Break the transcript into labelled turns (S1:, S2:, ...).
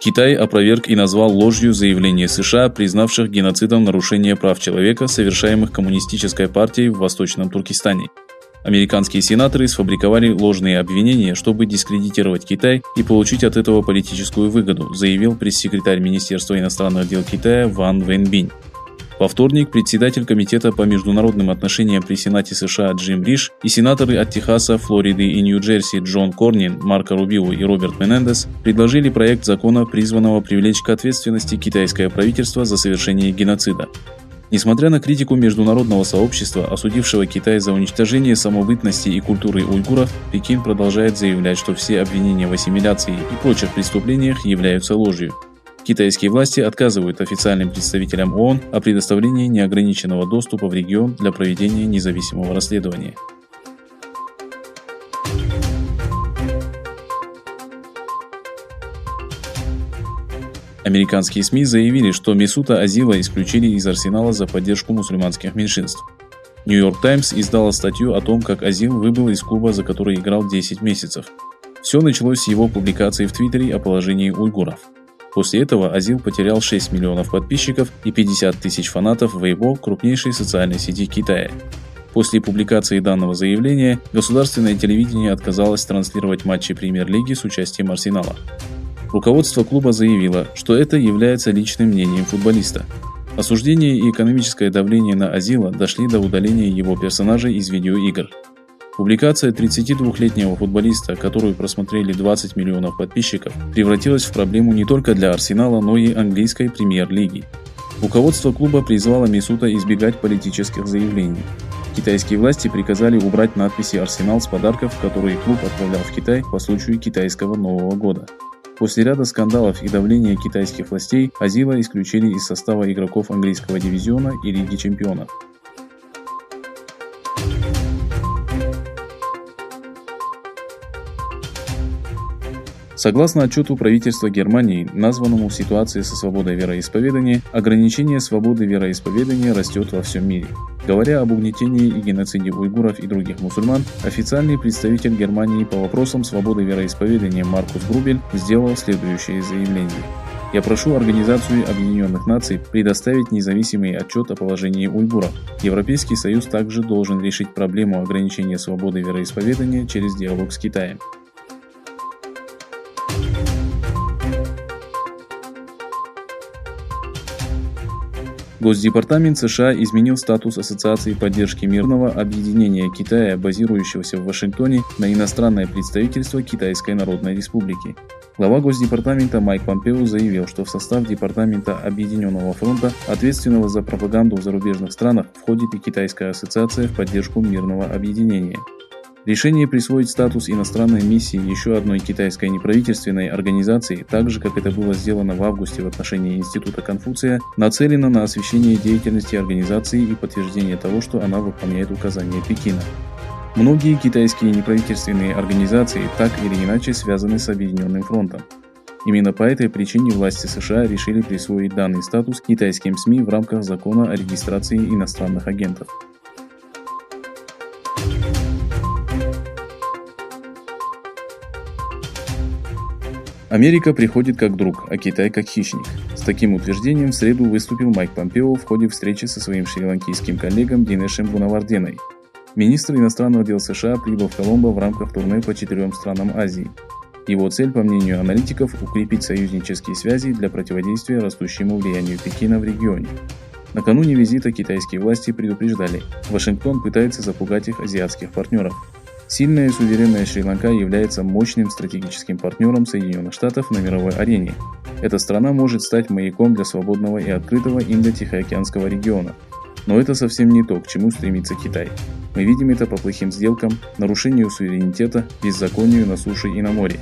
S1: Китай опроверг и назвал ложью заявление США, признавших геноцидом нарушения прав человека, совершаемых коммунистической партией в Восточном Туркестане. Американские сенаторы сфабриковали ложные обвинения, чтобы дискредитировать Китай и получить от этого политическую выгоду, заявил пресс-секретарь Министерства иностранных дел Китая Ван Вэньбинь. Во вторник председатель Комитета по международным отношениям при Сенате США Джим Риш и сенаторы от Техаса, Флориды и Нью-Джерси Джон Корнин, Марко Рубио и Роберт Менендес предложили проект закона, призванного привлечь к ответственности китайское правительство за совершение геноцида. Несмотря на критику международного сообщества, осудившего Китай за уничтожение самобытности и культуры уйгуров, Пекин продолжает заявлять, что все обвинения в ассимиляции и прочих преступлениях являются ложью. Китайские власти отказывают официальным представителям ООН о предоставлении неограниченного доступа в регион для проведения независимого расследования. Американские СМИ заявили, что Месута Азила исключили из арсенала за поддержку мусульманских меньшинств. Нью-Йорк Таймс издала статью о том, как Азил выбыл из клуба, за который играл 10 месяцев. Все началось с его публикации в Твиттере о положении уйгуров. После этого Азил потерял 6 миллионов подписчиков и 50 тысяч фанатов в Weibo, крупнейшей социальной сети Китая. После публикации данного заявления государственное телевидение отказалось транслировать матчи премьер-лиги с участием Арсенала. Руководство клуба заявило, что это является личным мнением футболиста. Осуждение и экономическое давление на Азила дошли до удаления его персонажа из видеоигр. Публикация 32-летнего футболиста, которую просмотрели 20 миллионов подписчиков, превратилась в проблему не только для Арсенала, но и английской премьер-лиги. Руководство клуба призвало Месута избегать политических заявлений. Китайские власти приказали убрать надписи «Арсенал» с подарков, которые клуб отправлял в Китай по случаю китайского Нового года. После ряда скандалов и давления китайских властей Азила исключили из состава игроков английского дивизиона и Лиги чемпионов. Согласно отчету правительства Германии, названному «Ситуации со свободой вероисповедания», ограничение свободы вероисповедания растет во всем мире. Говоря об угнетении и геноциде уйгуров и других мусульман, официальный представитель Германии по вопросам свободы вероисповедания Маркус Грубель сделал следующее заявление. «Я прошу Организацию Объединенных Наций предоставить независимый отчет о положении уйгуров. Европейский Союз также должен решить проблему ограничения свободы вероисповедания через диалог с Китаем». Госдепартамент США изменил статус Ассоциации поддержки мирного объединения Китая, базирующегося в Вашингтоне, на иностранное представительство Китайской Народной Республики. Глава Госдепартамента Майк Помпео заявил, что в состав Департамента Объединенного фронта, ответственного за пропаганду в зарубежных странах, входит и Китайская ассоциация в поддержку мирного объединения. Решение присвоить статус иностранной миссии еще одной китайской неправительственной организации, так же как это было сделано в августе в отношении Института Конфуция, нацелено на освещение деятельности организации и подтверждение того, что она выполняет указания Пекина. Многие китайские неправительственные организации так или иначе связаны с Объединенным фронтом. Именно по этой причине власти США решили присвоить данный статус китайским СМИ в рамках закона о регистрации иностранных агентов. Америка приходит как друг, а Китай как хищник. С таким утверждением в среду выступил Майк Помпео в ходе встречи со своим шри-ланкийским коллегом Динешем Гунаварденой. Министр иностранных дел США прибыл в Коломбо в рамках турне по 4 странам Азии. Его цель, по мнению аналитиков, укрепить союзнические связи для противодействия растущему влиянию Пекина в регионе. Накануне визита китайские власти предупреждали, Вашингтон пытается запугать их азиатских партнеров. Сильная и суверенная Шри-Ланка является мощным стратегическим партнером Соединенных Штатов на мировой арене. Эта страна может стать маяком для свободного и открытого Индо-Тихоокеанского региона. Но это совсем не то, к чему стремится Китай. Мы видим это по плохим сделкам, нарушению суверенитета, беззаконию на суше и на море.